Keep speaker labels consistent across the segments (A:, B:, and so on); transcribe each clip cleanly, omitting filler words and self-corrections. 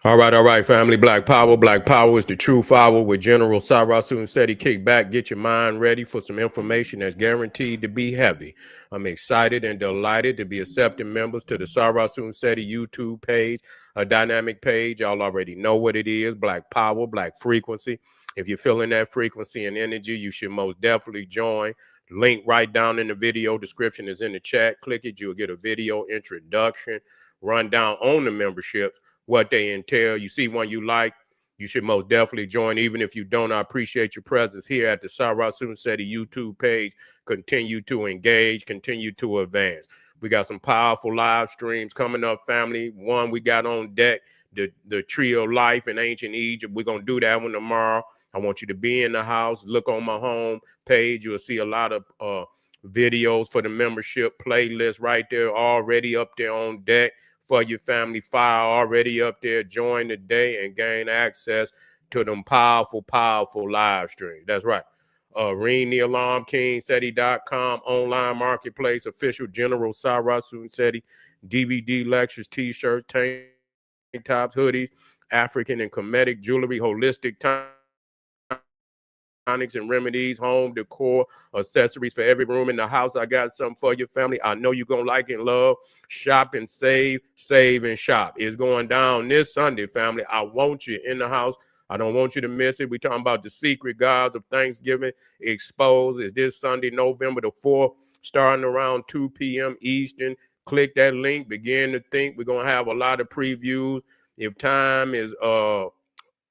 A: All right, family. Black Power. Black Power is the true power with General Sarasu and Seti. Kick back, get your mind ready for some information that's guaranteed to be heavy. I'm excited and delighted to be accepting members to the Sarasu and Seti YouTube page, a dynamic page. Y'all already know what it is. Black Power, Black Frequency. If you're feeling that frequency and energy, you should most definitely join. Link right down in the video description is in the chat. Click it. You'll get a video introduction, rundown on the memberships, what they entail. You see one you like, you should most definitely join. Even if you don't, I appreciate your presence here at the Sarasu Seti YouTube page. Continue to engage, continue to advance. We got some powerful live streams coming up, family. One we got on deck, the Tree of Life in Ancient Egypt. We're going to do that one tomorrow. I want you to be in the house. Look on my home page. You'll see a lot of videos for the membership playlist right there already up there on deck for your family. File already up there. Join today and gain access to them powerful, powerful live streams. That's right. Ring the Alarm King, SETI.com, online marketplace, official General Sarasu Seti, DVD lectures, t-shirts, tank tops, hoodies, African and Kemetic jewelry, holistic tonics and remedies, home decor, accessories for every room in the house. I got something for your family. I know you're going to like and love. Shop and save, save and shop. It's going down this Sunday, family. I want you in the house. I don't want you to miss it. We're talking about the secret gods of Thanksgiving exposed. It's this Sunday, November the 4th, starting around 2 p.m. Eastern. Click that link. Begin to think. We're going to have a lot of previews. If time is,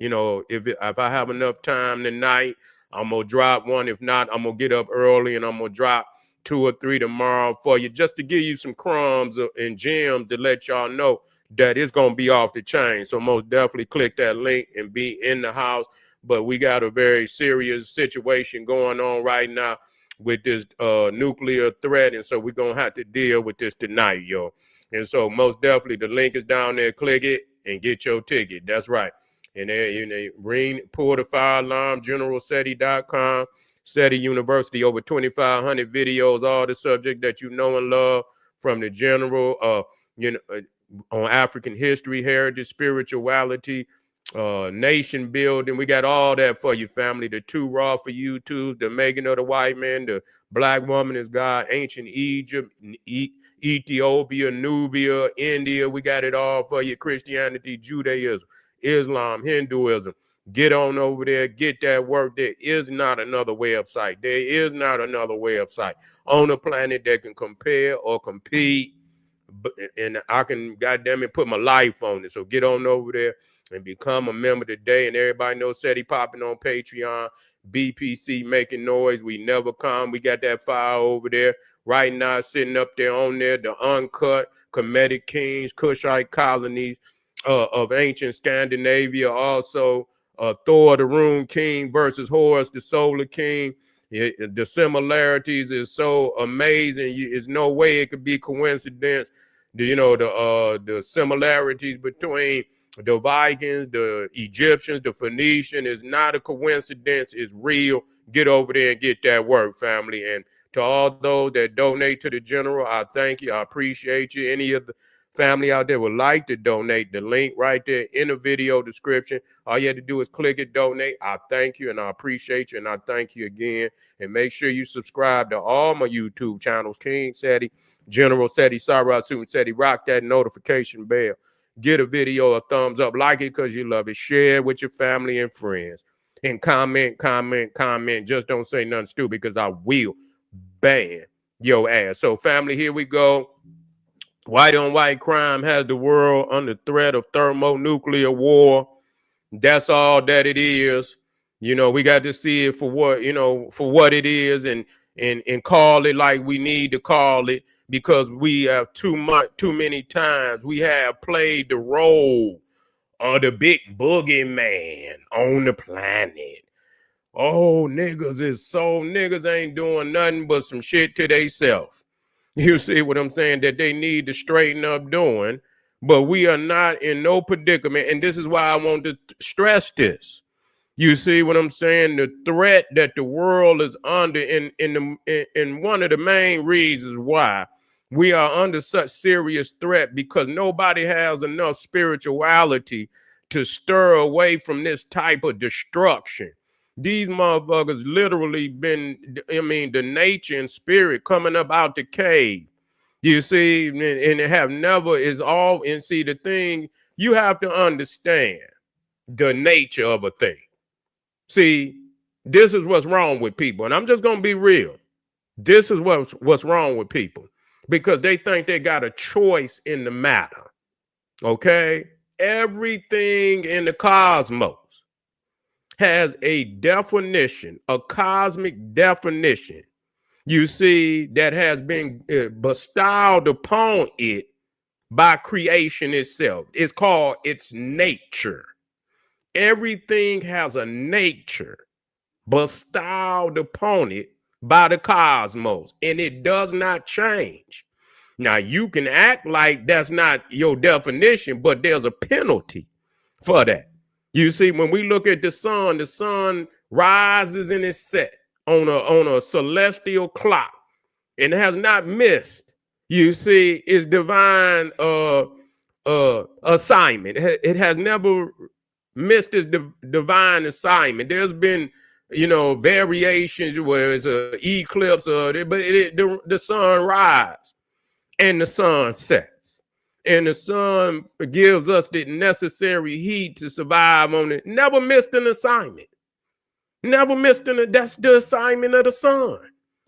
A: if I have enough time tonight, I'm going to drop one. If not, I'm going to get up early and I'm going to drop 2 or 3 tomorrow for you, just to give you some crumbs and gems to let y'all know that it's going to be off the chain. So most definitely click that link and be in the house. But we got a very serious situation going on right now with this nuclear threat. And so we're going to have to deal with this tonight, yo. And so most definitely the link is down there. Click it and get your ticket. That's right. And then, pull the fire alarm, generalseti.com, SETI University, over 2,500 videos, all the subject that you know and love from the general, on African history, heritage, spirituality, nation building. We got all that for you, family. The Two Raw for YouTube, the Making of the White Man, the Black Woman is God, Ancient Egypt, Ethiopia, Nubia, India. We got it all for you. Christianity, Judaism, Islam, Hinduism. Get on over there, get that work. There is not another website. There is not another website on the planet that can compare or compete. And I can, goddamn it, put my life on it. So get on over there and become a member today. And everybody knows SETI popping on Patreon, BPC making noise. We never come. We got that file over there right now, sitting up there on there, the uncut Kemetic kings, Kushite colonies of ancient Scandinavia. Also, Thor the Rune King versus Horus the Solar King. The similarities is so amazing. There's no way it could be coincidence. The similarities between the Vikings, the Egyptians, the Phoenician is not a coincidence. It's real. Get over there and get that work, family. And to all those that donate to the general, I thank you. I appreciate you. Any of the family out there would like to donate, the link right there in the video description. All you have to do is click it, donate. I thank you and I appreciate you and I thank you again. And make sure you subscribe to all my YouTube channels, King Seti, General Seti, Sarasu Seti. Rock that notification bell. Get a video a thumbs up. Like it because you love it. Share it with your family and friends. And comment. Just don't say nothing stupid because I will ban your ass. So family, here we go. White on white crime has the world under threat of thermonuclear war. That's all that it is. We got to see it for what it is, and call it like we need to call it, because we have too many times we have played the role of the big boogeyman on the planet. Oh, niggas ain't doing nothing but some shit to theyself. You see what I'm saying? That they need to straighten up doing. But we are not in no predicament. And this is why I want to stress this. You see what I'm saying? The threat that the world is under, in one of the main reasons why we are under such serious threat, because nobody has enough spirituality to stir away from this type of destruction. These motherfuckers literally been, I mean, the nature and spirit coming up out the cave. You see, and it have never is all, and see the thing, you have to understand the nature of a thing. See, this is what's wrong with people. And I'm just gonna be real. This is what's wrong with people, because they think they got a choice in the matter. Okay? Everything in the cosmos has a definition, a cosmic definition, you see, that has been bestowed upon it by creation itself. It's called its nature. Everything has a nature bestowed upon it by the cosmos, and it does not change. Now, you can act like that's not your definition, but there's a penalty for that. You see, when we look at the sun rises and is set on a celestial clock and has not missed, you see, its divine assignment. It has never missed its divine assignment. There's been, variations where it's an eclipse, but the sun rises and the sun sets, and the sun gives us the necessary heat to survive on it. Never missed an assignment. Never missed that's the assignment of the sun.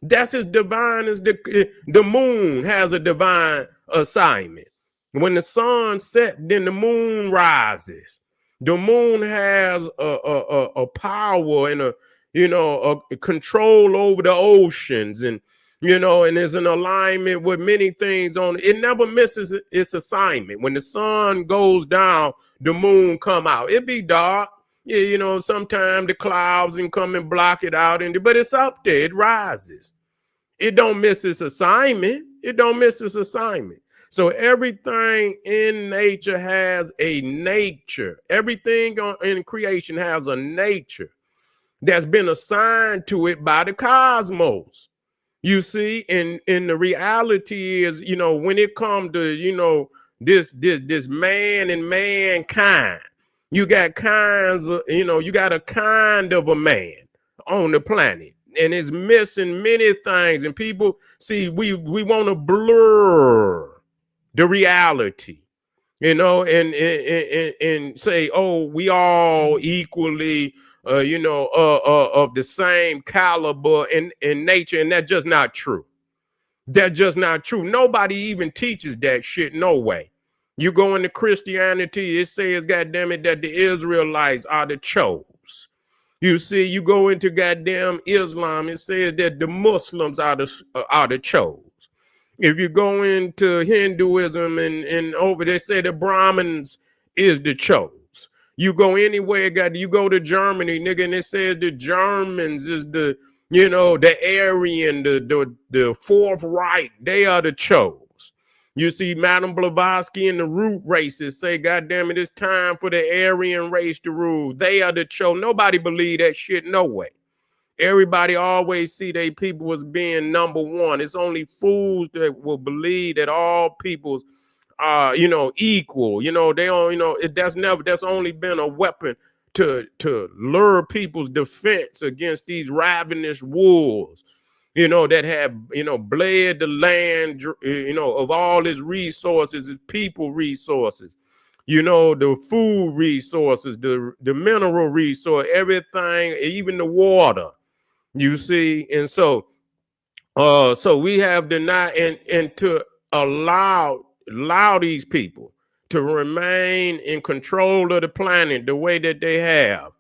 A: That's as divine as the moon has a divine assignment. When the sun sets, then the moon rises. The moon has a power and a control over the oceans, and and is in alignment with many things on it. It never misses its assignment. When the sun goes down, the moon come out. It be dark. Yeah, sometimes the clouds and come and block it out, but it's up there. It rises. It don't miss its assignment. It don't miss its assignment. So everything in nature has a nature. Everything in creation has a nature that's been assigned to it by the cosmos. You see, and the reality is, when it comes to, this man and mankind, you got kinds of, you got a kind of a man on the planet, and it's missing many things. And people see, we want to blur the reality, and say, oh, we all equally, of the same caliber in nature, and that's just not true. That's just not true. Nobody even teaches that shit. No way. You go into Christianity, it says, goddamn it, that the Israelites are the chose. You see, you go into goddamn Islam, it says that the Muslims are the chose. If you go into Hinduism and over there, say the Brahmins is the chose. You go anywhere, you go to Germany, nigga, and it says the Germans is the Aryan, the Fourth Reich, they are the chose. You see, Madame Blavatsky and the root races say, goddamn it, it's time for the Aryan race to rule. They are the chose. Nobody believe that shit, no way. Everybody always see they people as being number one. It's only fools that will believe that all peoples are, equal. They don't, that's only been a weapon to lure people's defense against these ravenous wolves, that have, bled the land, of all its resources, its people resources, the food resources, the mineral resource, everything, even the water. You see, and so we have denied and to allow these people to remain in control of the planet the way that they have,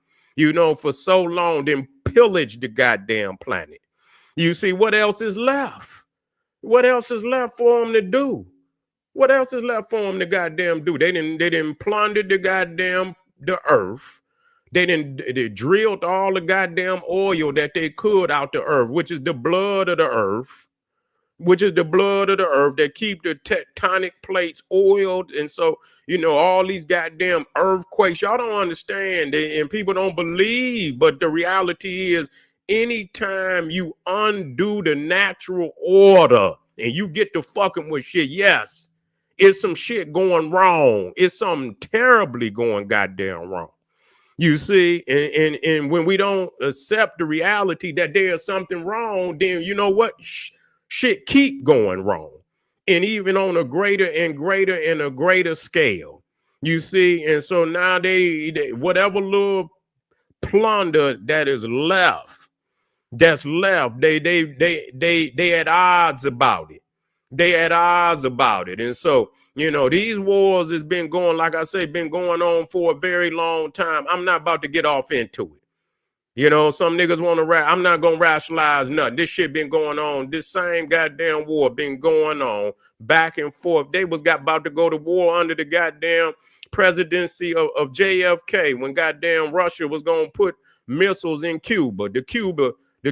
A: for so long, then pillage the goddamn planet. You see, what else is left? What else is left for them to do? What else is left for them to goddamn do? They didn't plunder the earth. They drilled all the goddamn oil that they could out the earth, which is the blood of the earth, that keep the tectonic plates oiled. And so, all these goddamn earthquakes, y'all don't understand, and people don't believe, but the reality is, anytime you undo the natural order and you get to fucking with shit, yes, it's some shit going wrong. It's something terribly going goddamn wrong. You see, and when we don't accept the reality that there's something wrong, then you know what? Shit keep going wrong. And even on a greater and greater and a greater scale. You see, and so now they whatever little plunder that is left, they at odds about it. They at odds about it. And so, you know, these wars has been going, like I say, been going on for a very long time. I'm not about to get off into it. You know, some niggas want to I'm not going to rationalize nothing. This shit been going on. This same goddamn war been going on back and forth. They was about to go to war under the goddamn presidency of JFK when goddamn Russia was going to put missiles in Cuba, the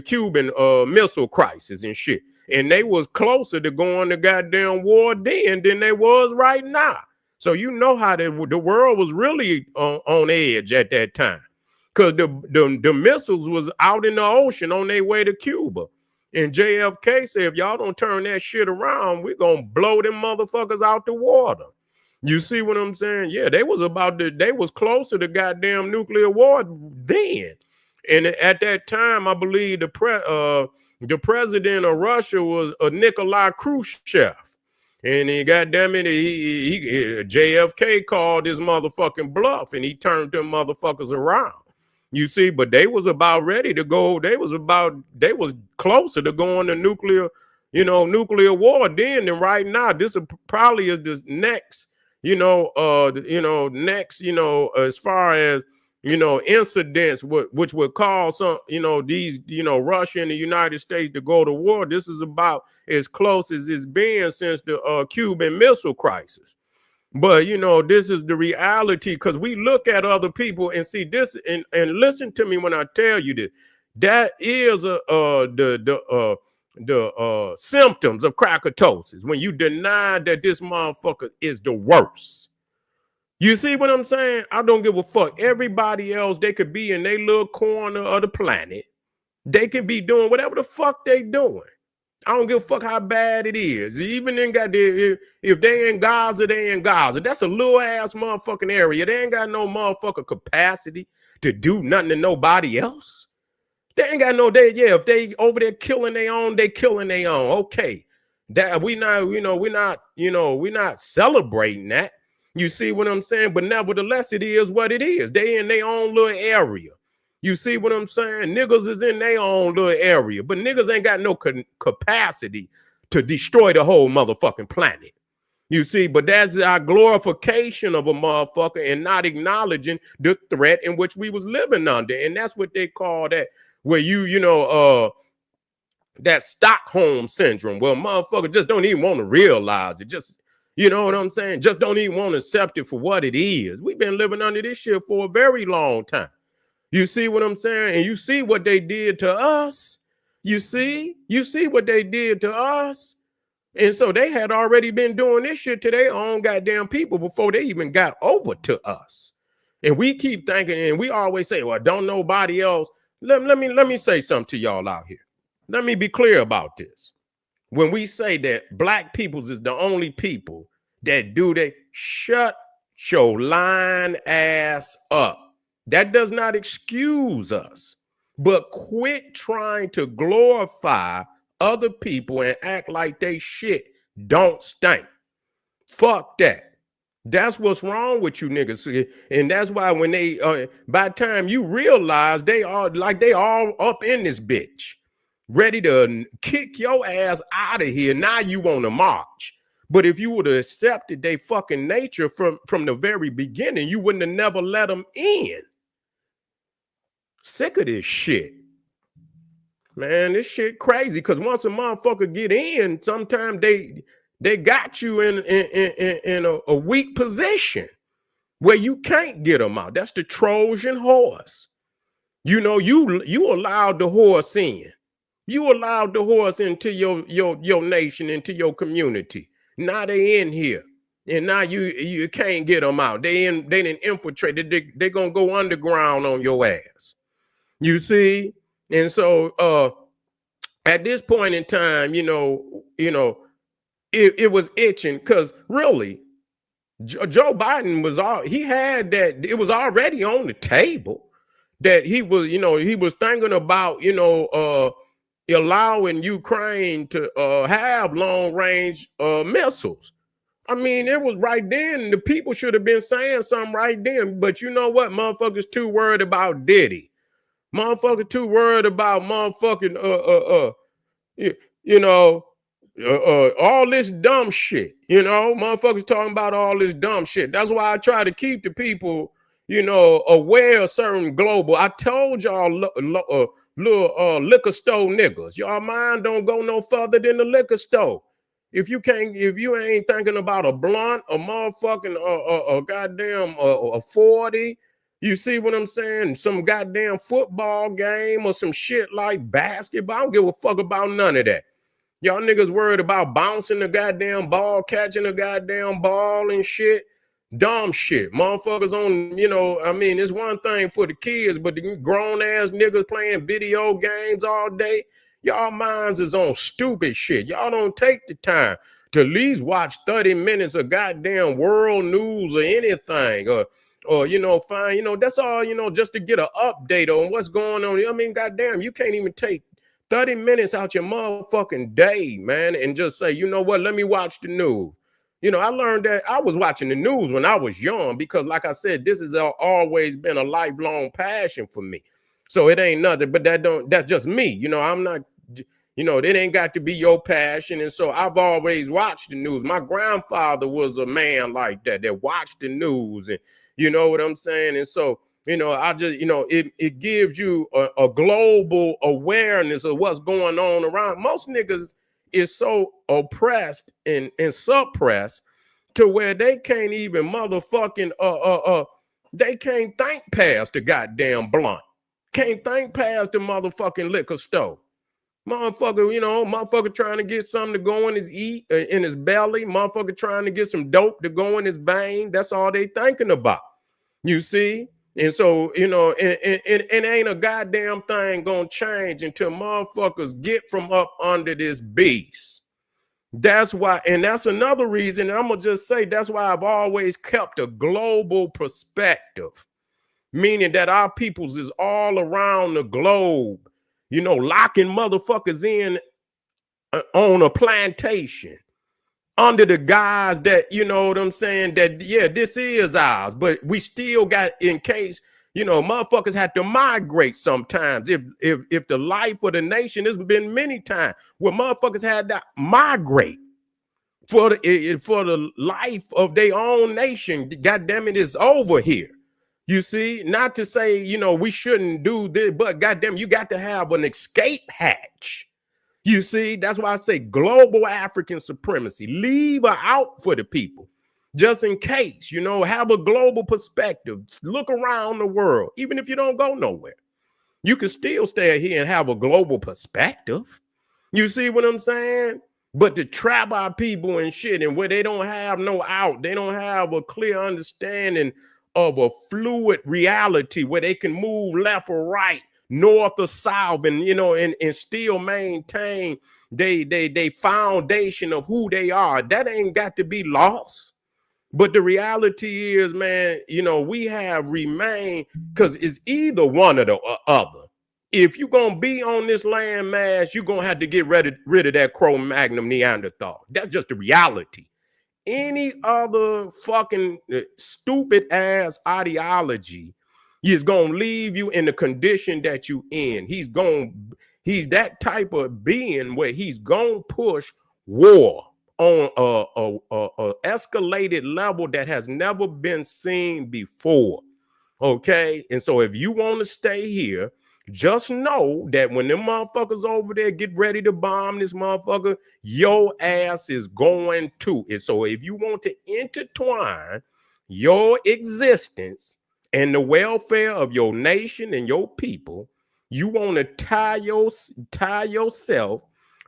A: Cuban missile crisis and shit. And they was closer to going to goddamn war then than they was right now. So you know how the world was really on edge at that time. Because the missiles was out in the ocean on their way to Cuba. And JFK said, if y'all don't turn that shit around, we're going to blow them motherfuckers out the water. You see what I'm saying? Yeah, they was closer to goddamn nuclear war then. And at that time, I believe the president of Russia was Nikolai Khrushchev. And JFK called his motherfucking bluff and he turned them motherfuckers around. You see, but they was about ready to go. They was closer to going to nuclear war then than right now. This probably is this next, as far as, incidents which would cause some, these, Russia and the United States to go to war. This is about as close as it's been since the Cuban Missile Crisis. But, this is the reality, because we look at other people and see this and listen to me when I tell you this. That is the symptoms of crackatosis, when you deny that this motherfucker is the worst. You see what I'm saying? I don't give a fuck. Everybody else, they could be in their little corner of the planet. They can be doing whatever the fuck they doing. I don't give a fuck how bad it is. Even if they in Gaza, they in Gaza. That's a little ass motherfucking area. They ain't got no motherfucking capacity to do nothing to nobody else. They ain't got if they over there killing their own, they killing their own. Okay. That we're not celebrating that. You see what I'm saying? But nevertheless, it is what it is. They in their own little area. You see what I'm saying? Niggas is in their own little area, but niggas ain't got no capacity to destroy the whole motherfucking planet. You see, but that's our glorification of a motherfucker and not acknowledging the threat in which we was living under. And that's what they call that, where that Stockholm syndrome. Well, motherfucker just don't even want to realize it. Just, you know what I'm saying? Just don't even want to accept it for what it is. We've been living under this shit for a very long time. You see what I'm saying? And you see what they did to us. You see what they did to us. And so they had already been doing this shit to their own goddamn people before they even got over to us. And we keep thinking, and we always say, well, don't nobody else. Let me say something to y'all out here. Let me be clear about this. When we say that black peoples is the only people that do that, shut your lying ass up. That does not excuse us, but quit trying to glorify other people and act like they shit don't stink. Fuck that. That's what's wrong with you niggas. And that's why when they, by the time you realize they all up in this bitch, ready to kick your ass out of here. Now you want to march. But if you would have accepted their fucking nature from the very beginning, you wouldn't have never let them in. Sick of this shit. Man, this shit crazy, because once a motherfucker get in, sometimes they got you in a weak position where you can't get them out. That's the Trojan horse. You allowed the horse in. You allowed the horse into your nation, into your community. Now they in here. And now you can't get them out. They didn't infiltrate. They're gonna go underground on your ass. You see? And so at this point in time, it was itching because really, Joe Biden was he had that, it was already on the table that he was, he was thinking about, allowing Ukraine to have long range missiles. I mean, it was right then. The people should have been saying something right then. But you know what? Motherfuckers too worried about Diddy. Motherfuckers too worried about motherfucking you know, all this dumb shit. Motherfuckers talking about all this dumb shit. That's why I try to keep the people, aware of certain global. I told y'all, little liquor store niggas, y'all mind don't go no further than the liquor store. If you ain't thinking about a blunt, a motherfucking, a goddamn, a 40, you see what I'm saying? Some goddamn football game or some shit like basketball. I don't give a fuck about none of that. Y'all niggas worried about bouncing the goddamn ball, catching the goddamn ball and shit. Dumb shit. Motherfuckers on, it's one thing for the kids, but the grown ass niggas playing video games all day, y'all minds is on stupid shit. Y'all don't take the time to at least watch 30 minutes of goddamn world news or anything. Or fine, that's all, just to get an update on what's going on. I mean, goddamn, you can't even take 30 minutes out your motherfucking day, man, and just say, you know what, let me watch the news. I learned that I was watching the news when I was young because, like I said, this has always been a lifelong passion for me. So it ain't nothing, but that's just me. I'm not, it ain't got to be your passion. And so I've always watched the news. My grandfather was a man like that watched the news, and you know what I'm saying? And so, I just, it gives you a global awareness of what's going on around. Most niggas is so oppressed and suppressed to where they can't even motherfucking, they can't think past the goddamn blunt. Can't think past the motherfucking liquor store. Motherfucker trying to get something to go in his belly. Motherfucker trying to get some dope to go in his vein. That's all they thinking about. You see? And so, it ain't a goddamn thing gonna change until motherfuckers get from up under this beast. That's why, and that's another reason, and I'm gonna just say that's why I've always kept a global perspective, meaning that our peoples is all around the globe, locking motherfuckers in on a plantation under the guise that, you know what I'm saying, that, yeah, this is ours, but we still got, in case, motherfuckers had to migrate sometimes. If the life of the nation, there's been many times where motherfuckers had to migrate for the life of their own nation. God damn it, it's over here. You see, not to say, we shouldn't do this, but goddamn, you got to have an escape hatch. You see, that's why I say global African supremacy. Leave her out for the people, just in case, have a global perspective. Look around the world. Even if you don't go nowhere, you can still stay here and have a global perspective. You see what I'm saying? But to trap our people and shit, and where they don't have no out, they don't have a clear understanding of a fluid reality where they can move left or right, north or south, and and still maintain they foundation of who they are. That ain't got to be lost. But the reality is, man, we have remained, because it's either one or the other. If you're gonna be on this land mass, you're gonna have to get rid of that Cro-Magnon Neanderthal. That's just the reality. Any other fucking stupid ass ideology is gonna leave you in the condition that you in. He's that type of being where he's gonna push war on a escalated level that has never been seen before. Okay, and so if you want to stay here, just know that when them motherfuckers over there get ready to bomb this motherfucker, your ass is going to. And so if you want to intertwine your existence and the welfare of your nation and your people, you want to tie yourself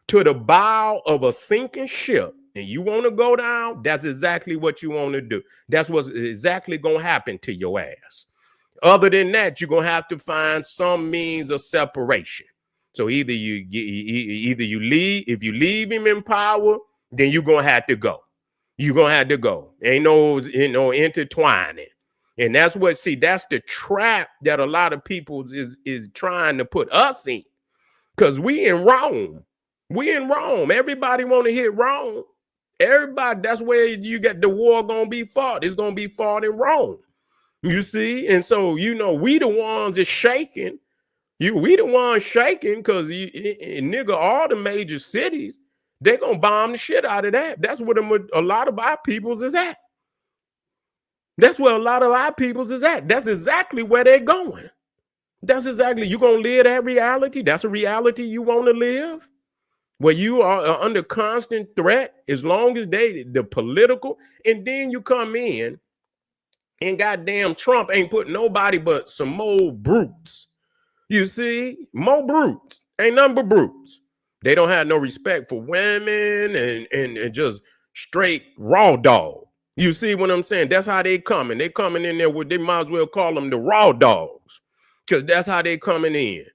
A: to the bow of a sinking ship, and you want to go down, that's exactly what you want to do. That's what's exactly going to happen to your ass. Other than that, you're going to have to find some means of separation. So either you leave, if you leave him in power, then you're gonna have to go. You're gonna have to go. Ain't no, intertwining. And that's what, see, that's the trap that a lot of people is trying to put us in. Because we in Rome. We in Rome. Everybody want to hit Rome. Everybody, that's where you get the war gonna be fought. It's gonna be fought in Rome. You see? And so, we the ones that's shaking. We the ones shaking because nigga, all the major cities, they're gonna bomb the shit out of that. That's where a lot of our peoples is at. That's where a lot of our peoples is at. That's exactly where they're going. That's exactly, you gonna live that reality. That's a reality you want to live, where you are under constant threat, as long as the political, and then you come in and goddamn Trump ain't put nobody but some more brutes. You see, more brutes, ain't nothing but brutes. They don't have no respect for women and just straight raw dog. You see what I'm saying? That's how they coming. They coming in there with, they might as well call them the raw dogs, because that's how they coming in.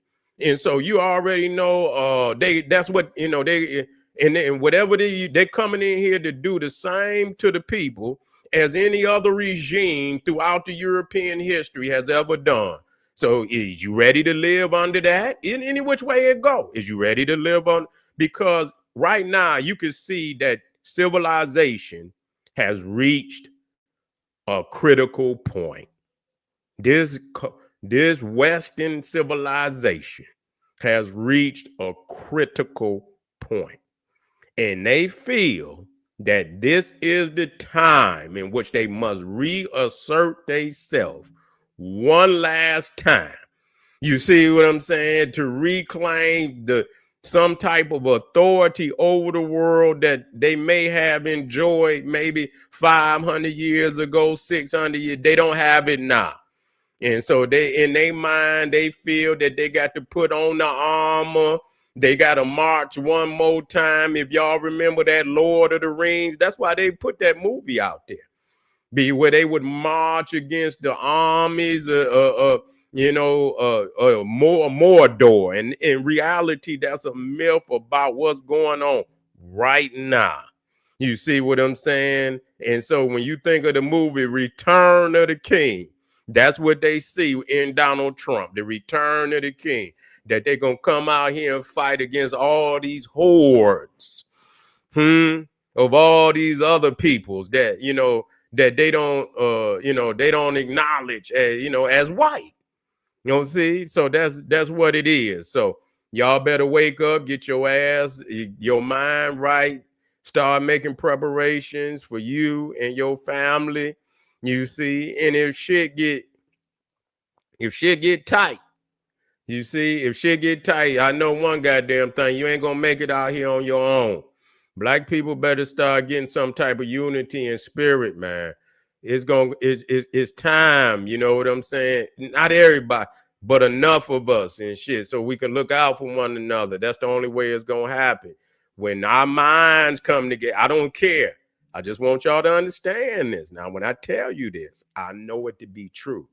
A: And so you already know that's what, they, and whatever they coming in here to do the same to the people as any other regime throughout the European history has ever done. So is you ready to live under that? In any which way it go? Is you ready to live on? Because right now you can see that civilization has reached a critical point. This Western civilization has reached a critical point. And they feel that this is the time in which they must reassert themselves one last time. You see what I'm saying? To reclaim some type of authority over the world that they may have enjoyed maybe 500 years ago, 600 years. They don't have it now. And so they, in their mind, they feel that they got to put on the armor. They got to march one more time. If y'all remember that Lord of the Rings, that's why they put that movie out there. Where they would march against the armies, Mordor. And in reality, that's a myth about what's going on right now. You see what I'm saying? And so when you think of the movie Return of the King, that's what they see in Donald Trump, the return of the king, that they're going to come out here and fight against all these hordes of all these other peoples that, that they don't, they don't acknowledge as, as white. See? So that's what it is. So y'all better wake up, get your ass, your mind right, start making preparations for you and your family. You see, and if shit get tight, you see, if shit get tight, I know one goddamn thing, you ain't gonna make it out here on your own. Black people better start getting some type of unity and spirit, man. It's time, you know what I'm saying? Not everybody, but enough of us and shit, so we can look out for one another. That's the only way it's gonna happen. When our minds come together, I don't care. I just want y'all to understand this. Now, when I tell you this, I know it to be true.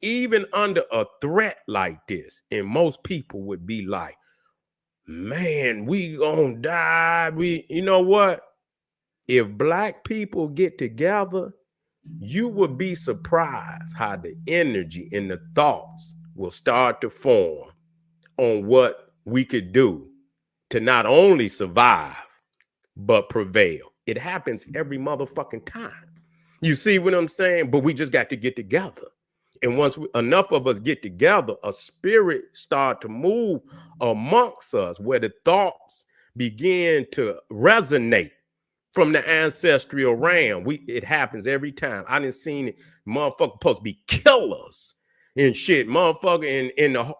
A: Even under a threat like this, and most people would be like, man, we gonna die. You know what? If black people get together, you would be surprised how the energy and the thoughts will start to form on what we could do to not only survive, but prevail. It happens every motherfucking time. You see what I'm saying? But we just got to get together. And once enough of us get together, a spirit start to move amongst us where the thoughts begin to resonate from the ancestral realm. It happens every time. I done seen it. Motherfucker supposed to be killers and shit. Motherfucker in the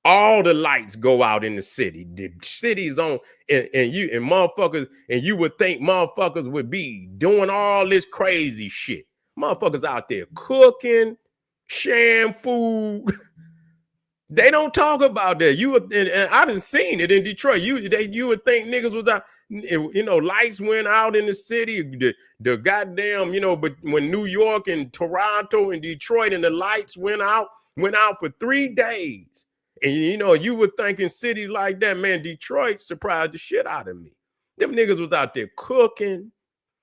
A: all the lights go out in the city. The city's on, and motherfuckers, and you would think motherfuckers would be doing all this crazy shit. Motherfuckers out there cooking, sharing food. They don't talk about that. And I done seen it in Detroit. You would think niggas was out, lights went out in the city. The goddamn, but when New York and Toronto and Detroit and the lights went out for 3 days. And you would think in cities like that, man, Detroit surprised the shit out of me. Them niggas was out there cooking,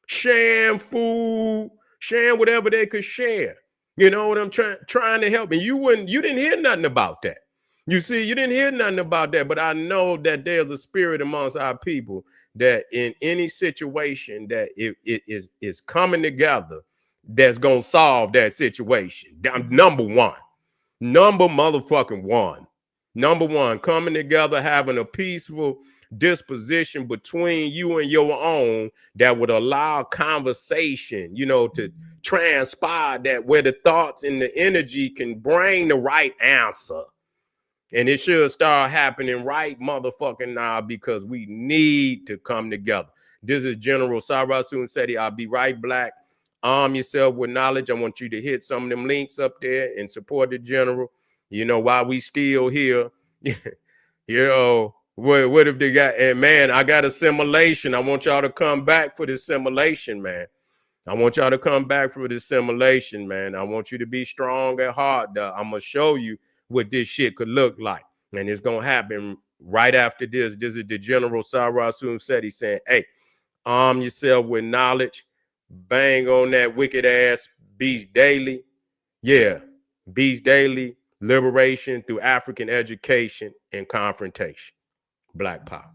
A: sharing food, sharing whatever they could share. You know what I'm trying to help. And you didn't hear nothing about that. You see, you didn't hear nothing about that. But I know that there's a spirit amongst our people that in any situation that it is coming together, that's gonna solve that situation. Number one. Number motherfucking one. Number one, coming together, having a peaceful disposition between you and your own that would allow conversation, you know, to transpire, that where the thoughts and the energy can bring the right answer. And it should start happening right motherfucking now, because we need to come together. This is General Sarasun Seti. I'll be right back. Arm yourself with knowledge. I want you to hit some of them links up there and support the general. You know, while we still here, you know, what if they got, and man, I got a simulation. I want y'all to come back for this simulation, man. I want y'all to come back for this simulation, man. I want you to be strong at heart. I'm going to show you what this shit could look like. And it's going to happen right after this. This is the General Sarasun Seti saying, hey, arm yourself with knowledge. Bang on that wicked ass Beast Daily. Yeah, Beast Daily, liberation through African education and confrontation. Black Power.